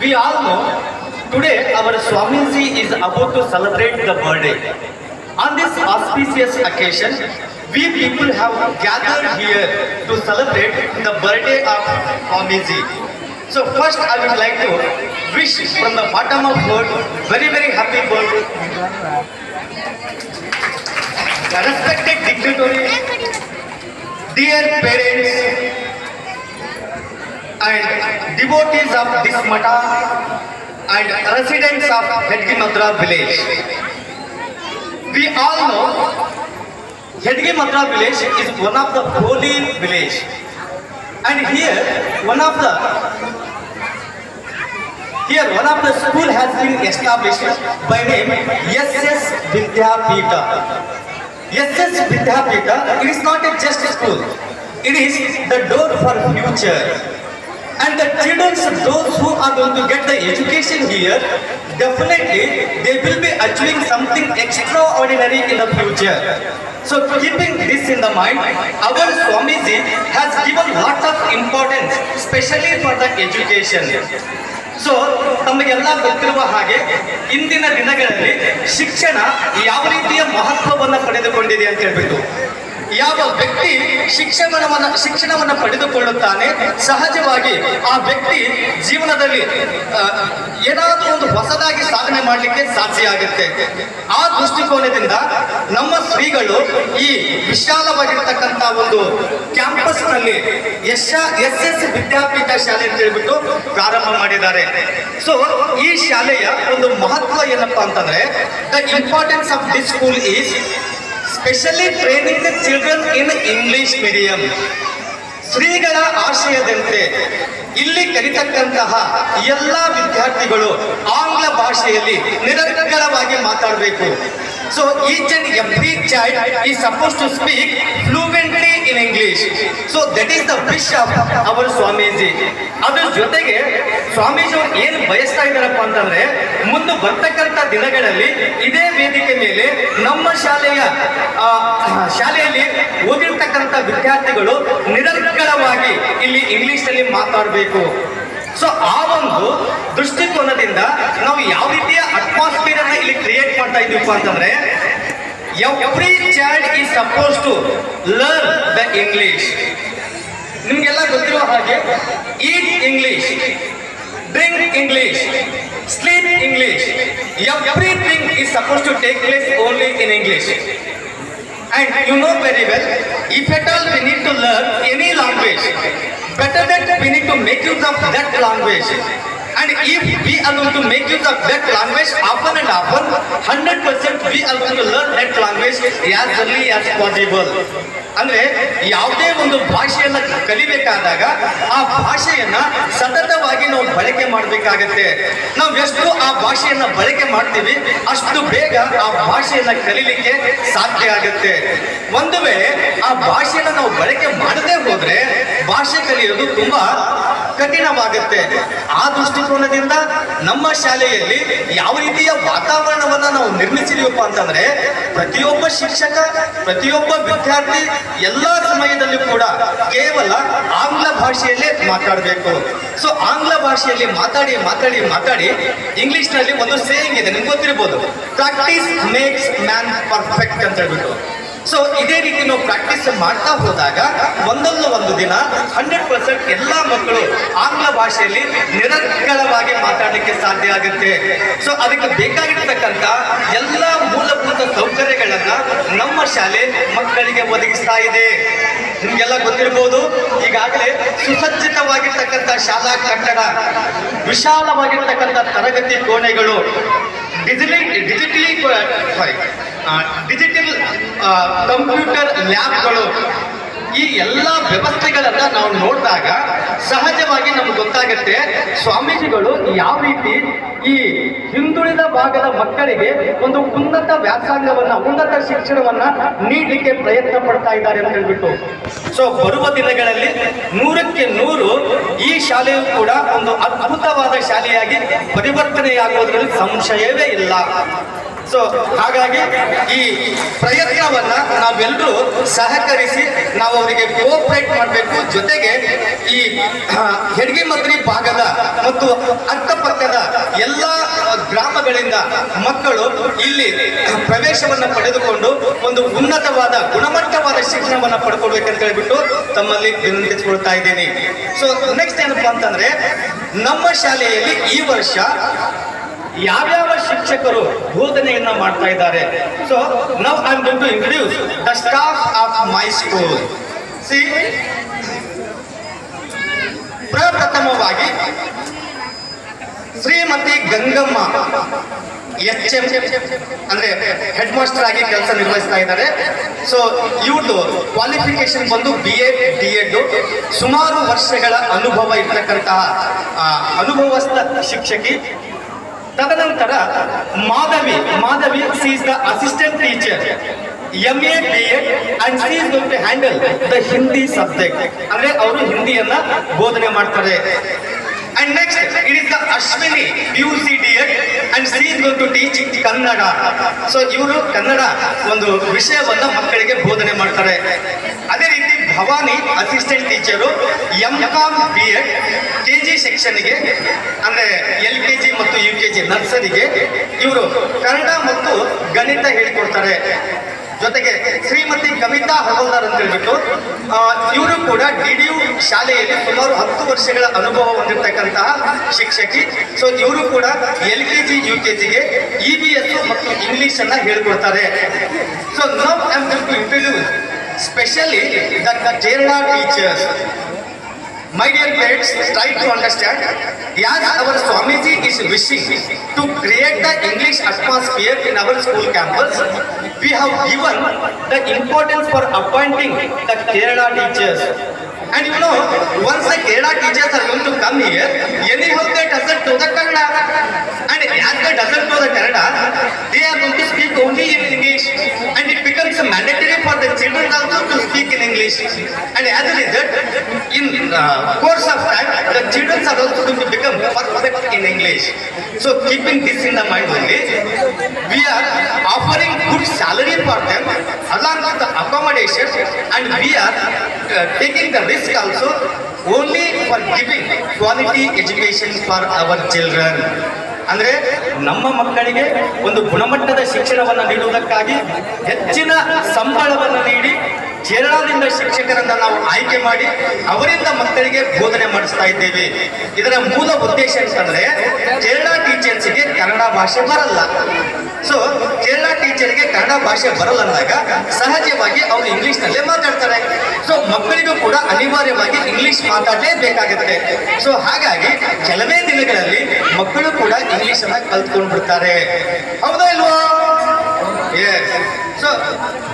We all know today our Swamiji is about to celebrate the birthday. On this auspicious occasion, we people have gathered here to celebrate the birthday of Swamiji. So first I would like to wish from the bottom of heart very happy birthday. Respected dignitaries, dear parents and devotees of this Mata and residents of Hedgimadra village. We all know Hedgimadra village is one of the holy village, and here one of the school has been established by name SS Vidyapita. SS Vidyapita, it is not a just school, it is the door for future. And the children, those who are going to get the education here, definitely they will be achieving something extraordinary in the future. So keeping this in the mind, our Swamiji has given lot of importance, especially for the education. So ತಮಗೆಲ್ಲ ಗೊತ್ತಿರುವ ಹಾಗೆ ಇಂದಿನ ದಿನಗಳಲ್ಲಿ ಶಿಕ್ಷಣ ಯಾವ ರೀತಿಯ ಮಹತ್ವವನ್ನು ಪಡೆದುಕೊಂಡಿದೆ ಅಂತ ಹೇಳ್ಬಿಟ್ಟು, ಯಾವ ವ್ಯಕ್ತಿ ಶಿಕ್ಷಣವನ್ನು ಪಡೆದುಕೊಳ್ಳುತ್ತಾನೆ, ಸಹಜವಾಗಿ ಆ ವ್ಯಕ್ತಿ ಜೀವನದಲ್ಲಿ ಏನಾದರೂ ಒಂದು ಹೊಸದಾಗಿ ಸಾಧನೆ ಮಾಡಲಿಕ್ಕೆ ಸಾಧ್ಯ ಆಗುತ್ತೆ. ಆ ದೃಷ್ಟಿಕೋನದಿಂದ ನಮ್ಮ ಶ್ರೀಗಳು ಈ ವಿಶಾಲವಾಗಿರ್ತಕ್ಕಂಥ ಒಂದು ಕ್ಯಾಂಪಸ್ನಲ್ಲಿ SS ವಿದ್ಯಾಪೀಠ ಶಾಲೆ ಅಂತ ಹೇಳ್ಬಿಟ್ಟು ಪ್ರಾರಂಭ ಮಾಡಿದ್ದಾರೆ. ಸೊ ಈ ಶಾಲೆಯ ಒಂದು ಮಹತ್ವ ಏನಪ್ಪಾ ಅಂತಂದ್ರೆ, the importance of this school is specially training the children in English medium. ಶ್ರೀಗಳ ಆಶಯದಂತೆ ಇಲ್ಲಿ ಕಲಿತಕ್ಕಂತಹ ಎಲ್ಲ ವಿದ್ಯಾರ್ಥಿಗಳು ಆಂಗ್ಲ ಭಾಷೆಯಲ್ಲಿ ನಿರರ್ಗಳವಾಗಿ ಮಾತಾಡಬೇಕು. So each and every child is supposed to speak fluently in English. So that is the wish of our Swamiji. ಅದರ ಜೊತೆಗೆ ಸ್ವಾಮೀಜಿ ಅವರು ಏನು ಬಯಸ್ತಾ ಇದ್ದಾರಪ್ಪ ಅಂತಂದ್ರೆ, ಮುಂದೆ ಬರ್ತಕ್ಕಂಥ ದಿನಗಳಲ್ಲಿ ಇದೇ ವೇದಿಕೆ ಮೇಲೆ ನಮ್ಮ ಶಾಲೆಯಲ್ಲಿ ಓದಿರ್ತಕ್ಕಂಥ ವಿದ್ಯಾರ್ಥಿಗಳು ನಿರರ್ಗಳವಾಗಿ ಇಲ್ಲಿ ಇಂಗ್ಲಿಷ್ ನಲ್ಲಿ ಮಾತಾಡಬೇಕು. ಸೊ ಆ ಒಂದು ದೃಷ್ಟಿಕೋನದಿಂದ ನಾವು ಯಾವ ರೀತಿಯ ಅಟ್ಮಾಸ್ಫಿಯರ್ ಅನ್ನ ಇಲ್ಲಿ ಕ್ರಿಯೇಟ್ ಮಾಡ್ತಾ ಇದೀವಿ ಅಂತಂದ್ರೆ, every child is suppose to learn the English. ನಿಮ್ಗೆಲ್ಲ ಗೊತ್ತಿರೋ ಹಾಗೆ eat English, drink English, sleep English, everything is suppose to take place only in English. And you know very well, if at all we need to learn any language, better that we need to make use of that language. And if we are going to make use of that language often and often, 100% we are going to learn that language as early as possible. ಅಂದ್ರೆ ಯಾವುದೇ ಒಂದು ಭಾಷೆಯನ್ನ ಕಲಿಬೇಕಾದಾಗ ಆ ಭಾಷೆಯನ್ನ ಸತತವಾಗಿ ನಾವು ಬಳಕೆ ಮಾಡಬೇಕಾಗತ್ತೆ. ನಾವು ಎಷ್ಟು ಆ ಭಾಷೆಯನ್ನ ಬಳಕೆ ಮಾಡ್ತೀವಿ ಅಷ್ಟು ಬೇಗ ಆ ಭಾಷೆಯನ್ನ ಕಲಿಲಿಕ್ಕೆ ಸಾಧ್ಯ ಆಗುತ್ತೆ. ಒಂದು ವೇಳೆ ಆ ಭಾಷೆಯನ್ನ ನಾವು ಬಳಕೆ ಮಾಡದೇ ಹೋದ್ರೆ ಭಾಷೆ ಕಲಿಯೋದು ತುಂಬಾ ಕಠಿಣವಾಗುತ್ತೆ. ಆ ದೃಷ್ಟಿಕೋನದಿಂದ ನಮ್ಮ ಶಾಲೆಯಲ್ಲಿ ಯಾವ ರೀತಿಯ ವಾತಾವರಣವನ್ನ ನಾವು ನಿರ್ಮಿಸಿದೀವಪ್ಪ ಅಂತಂದ್ರೆ, ಪ್ರತಿಯೊಬ್ಬ ಶಿಕ್ಷಕ, ಪ್ರತಿಯೊಬ್ಬ ವಿದ್ಯಾರ್ಥಿ ಎಲ್ಲ ಸಮಯದಲ್ಲೂ ಕೂಡ ಕೇವಲ ಆಂಗ್ಲ ಭಾಷೆಯಲ್ಲೇ ಮಾತಾಡಬೇಕು. ಸೊ ಆಂಗ್ಲ ಭಾಷೆಯಲ್ಲಿ ಮಾತಾಡಿ ಇಂಗ್ಲಿಷ್ ನಲ್ಲಿ ಒಂದು ಸೇಯಿಂಗ್ ಇದೆ, ನಿಮ್ಗೆ ಗೊತ್ತಿರ್ಬೋದು, ಪ್ರಾಕ್ಟೀಸ್ ಮೇಕ್ಸ್ ಮ್ಯಾನ್ ಪರ್ಫೆಕ್ಟ್ ಅಂತ ಹೇಳ್ಬಿಟ್ಟು. ಸೊ ಇದೇ ರೀತಿ ನಾವು ಪ್ರಾಕ್ಟೀಸ್ ಮಾಡ್ತಾ ಹೋದಾಗ ಒಂದಲ್ಲ ಒಂದು ದಿನ 100% ಎಲ್ಲ ಮಕ್ಕಳು ಆಂಗ್ಲ ಭಾಷೆಯಲ್ಲಿ ನಿರರ್ಗಳವಾಗಿ ಮಾತಾಡಲಿಕ್ಕೆ ಸಾಧ್ಯ ಆಗುತ್ತೆ. ಸೊ ಅದಕ್ಕೆ ಬೇಕಾಗಿರ್ತಕ್ಕಂಥ ಎಲ್ಲ ಮೂಲಭೂತ ಸೌಕರ್ಯಗಳನ್ನ ನಮ್ಮ ಶಾಲೆ ಮಕ್ಕಳಿಗೆ ಒದಗಿಸ್ತಾ ಇದೆ. ನಿಮ್ಗೆಲ್ಲ ಗೊತ್ತಿರಬಹುದು, ಈಗಾಗಲೇ ಸುಸಜ್ಜಿತವಾಗಿರ್ತಕ್ಕಂಥ ಶಾಲಾ ಕಟ್ಟಡ, ವಿಶಾಲವಾಗಿರ್ತಕ್ಕಂಥ ತರಗತಿ ಕೋಣೆಗಳು, ಡಿಜಿಟಲ್ ಕಂಪ್ಯೂಟರ್ ಲ್ಯಾಬ್ಗಳು, ಈ ಎಲ್ಲ ವ್ಯವಸ್ಥೆಗಳನ್ನ ನಾವು ನೋಡಿದಾಗ ಸಹಜವಾಗಿ ನಮ್ಗೆ ಗೊತ್ತಾಗುತ್ತೆ ಸ್ವಾಮೀಜಿಗಳು ಯಾವ ರೀತಿ ಈ ಹಿಂದುಳಿದ ಭಾಗದ ಮಕ್ಕಳಿಗೆ ಒಂದು ಉನ್ನತ ವ್ಯಾಸಂಗವನ್ನ, ಉನ್ನತ ಶಿಕ್ಷಣವನ್ನ ನೀಡಲಿಕ್ಕೆ ಪ್ರಯತ್ನ ಪಡ್ತಾ ಇದ್ದಾರೆ ಅಂತ ಹೇಳ್ಬಿಟ್ಟು. ಸೊ ಬರುವ ದಿನಗಳಲ್ಲಿ 100ಕ್ಕೆ 100 ಈ ಶಾಲೆಯು ಕೂಡ ಒಂದು ಅದ್ಭುತವಾದ ಶಾಲೆಯಾಗಿ ಪರಿವರ್ತನೆಯಾಗುವುದರಲ್ಲಿ ಸಂಶಯವೇ ಇಲ್ಲ. ಸೊ ಹಾಗಾಗಿ ಈ ಪ್ರಯತ್ನವನ್ನ ನಾವೆಲ್ಲರೂ ಸಹಕರಿಸಿ ನಾವು ಅವರಿಗೆ ಕೋಆಪರೇಟ್ ಮಾಡಬೇಕು. ಜೊತೆಗೆ ಈ ಹೆಡ್ಗಿಮದ್ರಿ ಭಾಗದ ಮತ್ತು ಅಕ್ಕಪಕ್ಕ ಸಾಲುಗಳಿಂದ ಮಕ್ಕಳು ಇಲ್ಲಿ ಪ್ರವೇಶವನ್ನು ಪಡೆದುಕೊಂಡು ಒಂದು ಉನ್ನತವಾದ ಗುಣಮಟ್ಟವಾದ ಶಿಕ್ಷಣವನ್ನು ಪಡ್ಕೊಳ್ಬೇಕಂತ ಹೇಳ್ಬಿಟ್ಟು ತಮ್ಮಲ್ಲಿ ವಿನಂತಿಸಿಕೊಳ್ತಾ ಇದ್ದೀನಿ. ಸೊ ನೆಕ್ಸ್ಟ್ ಏನಪ್ಪಾ ಅಂತಂದ್ರೆ, ನಮ್ಮ ಶಾಲೆಯಲ್ಲಿ ಈ ವರ್ಷ ಯಾವ್ಯಾವ ಶಿಕ್ಷಕರು ಬೋಧನೆಯನ್ನ ಮಾಡ್ತಾ ಇದ್ದಾರೆ. So now I am going to introduce the staff of my school. See, ಪ್ರಪ್ರಥಮವಾಗಿ ಶ್ರೀಮತಿ ಗಂಗಮ್ಮ HM ಅಂದ್ರೆ ಹೆಡ್ ಮಾಸ್ಟರ್ ಆಗಿ ಕೆಲಸ ನಿರ್ವಹಿಸ್ತಾ ಇದ್ದಾರೆ. ಸೊ ಇವ್ರದ್ದು ಕ್ವಾಲಿಫಿಕೇಶನ್ ಬಂದು BA DEd, ಸುಮಾರು ವರ್ಷಗಳ ಅನುಭವ ಇರ್ತಕ್ಕಂತಹ ಅನುಭವಸ್ಥ ಶಿಕ್ಷಕಿ. ತದನಂತರ Madhavi C is the assistant teacher, MA BEd and she is going to handle the Hindi subject. ಅಂದ್ರೆ ಅವರು ಹಿಂದಿಯನ್ನ ಬೋಧನೆ ಮಾಡ್ತಾರೆ. And next, it is the Ashwini PUC DEd and she is going to teach Kannada. So ಇವರು ಕನ್ನಡ ಒಂದು ವಿಷಯವನ್ನ ಮಕ್ಕಳಿಗೆ ಬೋಧನೆ ಮಾಡ್ತಾರೆ. ಅದೇ ರೀತಿ Bhavani assistant teacher, MCom BEd KG ಸೆಕ್ಷನ್ಗೆ ಅಂದ್ರೆ LKG ಮತ್ತು UKG ನರ್ಸರಿಗೆ ಇವರು ಕನ್ನಡ ಮತ್ತು ಗಣಿತ ಹೇಳಿಕೊಡ್ತಾರೆ. ಜೊತೆಗೆ ಶ್ರೀಮತಿ ಕವಿತಾ ಹಗಲ್ದಾರ್ ಅಂತ ಹೇಳ್ಬಿಟ್ಟು ಇವರು ಕೂಡ DDU ಶಾಲೆಯಲ್ಲಿ ಸುಮಾರು 10 ವರ್ಷಗಳ ಅನುಭವ ಹೊಂದಿರತಕ್ಕಂತಹ ಶಿಕ್ಷಕಿ. ಸೊ ಇವರು ಕೂಡ LKG UKGಗೆ EVS ಮತ್ತು ಇಂಗ್ಲಿಷ್ ಅನ್ನ ಹೇಳ್ಕೊಡ್ತಾರೆ. So now I am going to introduce specially the Kerala teachers. My dear parents, try to understand, as our Swamiji is wishing to create the English atmosphere in our school campus, we have given the importance for appointing the Kerala teachers. And you know, once the Kerala teachers are going to come here, anyhow they doesn't know the Kannada. And as they doesn't know the Kannada, they are going to speak only in English. And it becomes mandatory for the children also to speak in English. And as a result, in course of time, the children are also going to become perfect in English. So keeping this in the mind only, we are offering good salary for them along with the accommodation, and we are taking the risk also only for giving quality education for our children. ಅಂದ್ರೆ ನಮ್ಮ ಮಕ್ಕಳಿಗೆ ಒಂದು ಗುಣಮಟ್ಟದ ಶಿಕ್ಷಣವನ್ನು ನೀಡುವುದಕ್ಕಾಗಿ ಹೆಚ್ಚಿನ ಸಂಬಳವನ್ನು ನೀಡಿ ಕೇರಳದಿಂದ ಶಿಕ್ಷಕರನ್ನ ನಾವು ಆಯ್ಕೆ ಮಾಡಿ ಅವರಿಂದ ಮಕ್ಕಳಿಗೆ ಬೋಧನೆ ಮಾಡಿಸ್ತಾ ಇದ್ದೇವೆ. ಇದರ ಮೂಲ ಉದ್ದೇಶ ಅಂತಂದ್ರೆ, ಕೇರಳ ಟೀಚರ್ಸ್ಗೆ ಕನ್ನಡ ಭಾಷೆ ಬರಲ್ಲ. ಸೊ ಕೇರಳ ಟೀಚರ್ಗೆ ಕನ್ನಡ ಭಾಷೆ ಬರಲ್ಲ ಅಂದಾಗ ಸಹಜವಾಗಿ ಅವರು ಇಂಗ್ಲಿಷ್ನಲ್ಲೇ ಮಾತಾಡ್ತಾರೆ. ಸೊ ಮಕ್ಕಳಿಗೂ ಕೂಡ ಅನಿವಾರ್ಯವಾಗಿ ಇಂಗ್ಲಿಷ್ ಮಾತಾಡಲೇಬೇಕಾಗುತ್ತೆ. ಸೊ ಹಾಗಾಗಿ ಕೆಲವೇ ದಿನಗಳಲ್ಲಿ ಮಕ್ಕಳು ಕೂಡ ಇಂಗ್ಲಿಷ್ ಅನ್ನ ಕಲ್ತ್ಕೊಂಡು ಬಿಡ್ತಾರೆ. ಹೌದಾ ಇಲ್ವಾ? Yes. So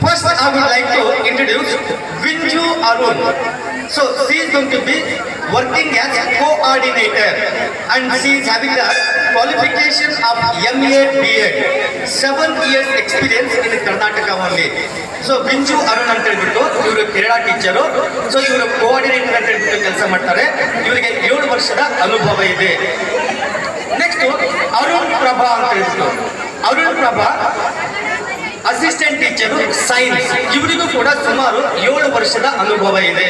first I would like to introduce Vinju Arun. So she is going to be working as coordinator and she is having the qualification of MA BEd, 7 years experience in Karnataka only. So Binju Arun ಅಂತ ಹೇಳ್ಬಿಟ್ಟು ಇವರು Kerala teacher. So ಇವರು coordinator ಅಂತ ಹೇಳ್ಬಿಟ್ಟು ಕೆಲಸ ಮಾಡ್ತಾರೆ. ಇವರಿಗೆ 7 ವರ್ಷದ ಅನುಭವ ಇದೆ. ನೆಕ್ಸ್ಟ್ ಅರುಣ್ ಪ್ರಭಾ ಅಂತ ಹೇಳ್ಬಿಟ್ಟು, Arun Prabha assistant teacher science, ಇವರಿಗೂ ಕೂಡ ಸುಮಾರು 7 ವರ್ಷದ ಅನುಭವ ಇದೆ.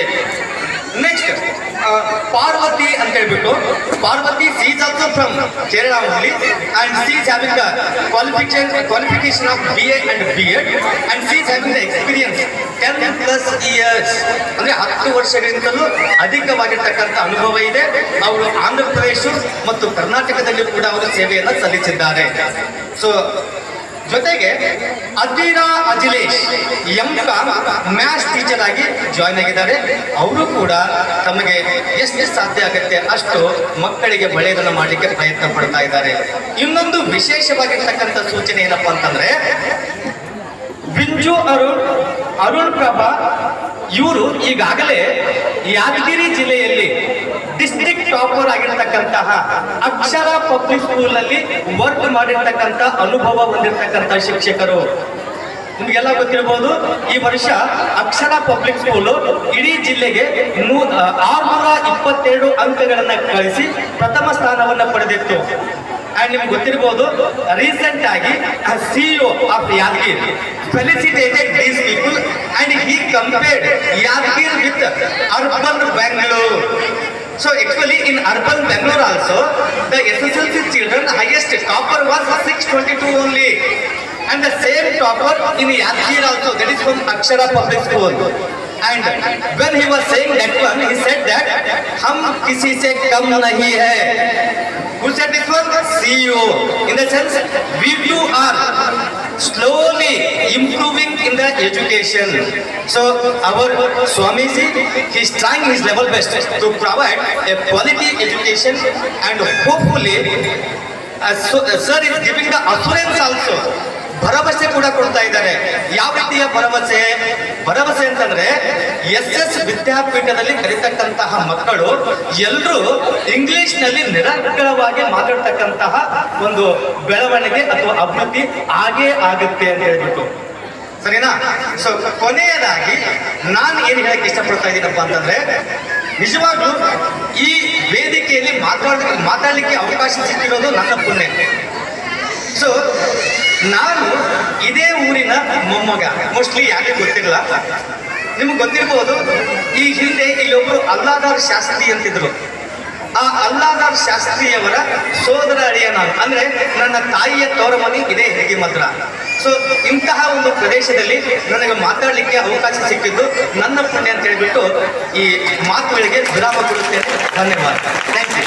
ನೆಕ್ಸ್ಟ್ ಪಾರ್ವತಿ ಅಂತ ಹೇಳ್ಬಿಟ್ಟು, Parvati C is also from Kerala only and C is having the qualification of BA and BEd and she is having the experience 10+ years, ಅಂದ್ರೆ 10 ವರ್ಷಗಳಿಂದಲೂ ಅಧಿಕವಾಗಿರ್ತಕ್ಕಂಥ ಅನುಭವ ಇದೆ. ಅವರು ಆಂಧ್ರ ಪ್ರದೇಶ ಮತ್ತು ಕರ್ನಾಟಕದಲ್ಲಿ ಕೂಡ ಅವರು ಸೇವೆಯನ್ನು ಸಲ್ಲಿಸಿದ್ದಾರೆ. ಸೊ ಜೊತೆಗೆ ಅದಿರಾ ಅಜಿಲೇಶ್ MCom ಮ್ಯಾಥ್ಸ್ ಟೀಚರ್ ಆಗಿ ಜಾಯ್ನ್ ಆಗಿದ್ದಾರೆ. ಅವರು ಕೂಡ ತಮಗೆ ಎಷ್ಟು ಸಾಧ್ಯ ಆಗುತ್ತೆ ಅಷ್ಟು ಮಕ್ಕಳಿಗೆ ಒಳ್ಳೆಯದನ್ನು ಮಾಡಲಿಕ್ಕೆ ಪ್ರಯತ್ನ ಪಡ್ತಾ ಇದ್ದಾರೆ. ಇನ್ನೊಂದು ವಿಶೇಷವಾಗಿರ್ತಕ್ಕಂಥ ಸೂಚನೆ ಏನಪ್ಪಾ ಅಂತಂದ್ರೆ, ಬಿಂಜು ಅರುಣ್ ಪ್ರಭಾ ಇವರು ಈಗಾಗಲೇ ಯಾದಗಿರಿ ಜಿಲ್ಲೆಯಲ್ಲಿ ಡಿಸ್ಟ್ರಿಕ್ಟ್ ಟಾಪರ್ ಆಗಿರ್ತಕ್ಕಂತಹ ಅಕ್ಷರ ಪಬ್ಲಿಕ್ ಸ್ಕೂಲ್ ಅಲ್ಲಿ ವರ್ಕ್ ಮಾಡಿರ್ತಕ್ಕಂಥ ಅನುಭವ ಹೊಂದಿರತಕ್ಕಂಥ ಶಿಕ್ಷಕರು. ನಿಮಗೆಲ್ಲ ಗೊತ್ತಿರಬಹುದು, ಈ ವರ್ಷ ಅಕ್ಷರ ಪಬ್ಲಿಕ್ ಸ್ಕೂಲ್ ಇಡೀ ಜಿಲ್ಲೆಗೆ 622 ಅಂಕಗಳನ್ನ ಗಳಿಸಿ ಪ್ರಥಮ ಸ್ಥಾನವನ್ನು ಪಡೆದಿತ್ತು. ಅಂಡ್ ನಿಮ್ಗೆ ಗೊತ್ತಿರಬಹುದು, ರೀಸೆಂಟ್ ಆಗಿ CEO of Yadgiri felicitated these people and he compared Yadgiri with urban Bengaluru. So actually in urban Bangalore also, the SSLC children highest topper was 622 only. And the same topper in Yadgir also, that is from Akshara Public School. And when he was saying that one, he said that, "Hum kisi se kam nahi hai." Who said this one? CEO. In the sense, we too are slowly improving in the education. So our Swamiji, he is trying his level best to provide a quality education, and hopefully, sir is giving the assurance also. ಭರವಸೆ ಕೂಡ ಕೊಡ್ತಾ ಇದ್ದಾರೆ. ಯಾವ ರೀತಿಯ ಭರವಸೆ? ಭರವಸೆ ಅಂತಂದ್ರೆ SS ವಿದ್ಯಾಪೀಠದಲ್ಲಿ ಕಲಿತಕ್ಕಂತಹ ಮಕ್ಕಳು ಎಲ್ಲರೂ ಇಂಗ್ಲಿಷ್ ನಲ್ಲಿ ನಿರರ್ಗಳವಾಗಿ ಮಾತಾಡ್ತಕ್ಕಂತಹ ಒಂದು ಬೆಳವಣಿಗೆ ಅಥವಾ ಅಭಿವೃದ್ಧಿ ಆಗೇ ಆಗುತ್ತೆ ಅಂತ ಹೇಳ್ಬಿಟ್ಟು, ಸರಿನಾ? ಸೊ ಕೊನೆಯದಾಗಿ ನಾನು ಏನು ಹೇಳಕ್ಕೆ ಇಷ್ಟಪಡ್ತಾ ಇದ್ದೀನಪ್ಪ ಅಂತಂದ್ರೆ, ನಿಜವಾಗ್ಲೂ ಈ ವೇದಿಕೆಯಲ್ಲಿ ಮಾತಾಡಲಿಕ್ಕೆ ಅವಕಾಶ ಸಿಕ್ಕಿರೋದು ನನ್ನ ಪುಣ್ಯ. ಸೊ ನಾನು ಇದೇ ಊರಿನ ಮೊಮ್ಮಗ. ಮೋಸ್ಟ್ಲಿ ಯಾಕೆ ಗೊತ್ತಿಲ್ಲ, ನಿಮ್ಗೆ ಗೊತ್ತಿರ್ಬೋದು, ಈ ಹಿಂದೆ ಇಲ್ಲೊಬ್ರು ಅಲ್ಲಾದಾರ್ ಶಾಸ್ತ್ರಿ ಅಂತಿದ್ರು. ಆ ಅಲ್ಲಾದಾರ್ ಶಾಸ್ತ್ರಿಯವರ ಸೋದರ ಅಳಿಯ ನಾನು, ಅಂದ್ರೆ ನನ್ನ ತಾಯಿಯ ತವರ ಮನೆ ಇದೇ ಹೇಗಿಮದ್ರ. ಸೊ ಇಂತಹ ಒಂದು ಪ್ರದೇಶದಲ್ಲಿ ನನಗೆ ಮಾತಾಡಲಿಕ್ಕೆ ಅವಕಾಶ ಸಿಕ್ಕಿದ್ದು ನನ್ನ ಪುಣ್ಯ ಅಂತ ಹೇಳ್ಬಿಟ್ಟು ಈ ಮಾತುಗಳಿಗೆ ವಿರಾಮ ಕೊಡುತ್ತೇನೆ. ಧನ್ಯವಾದ. Thank you.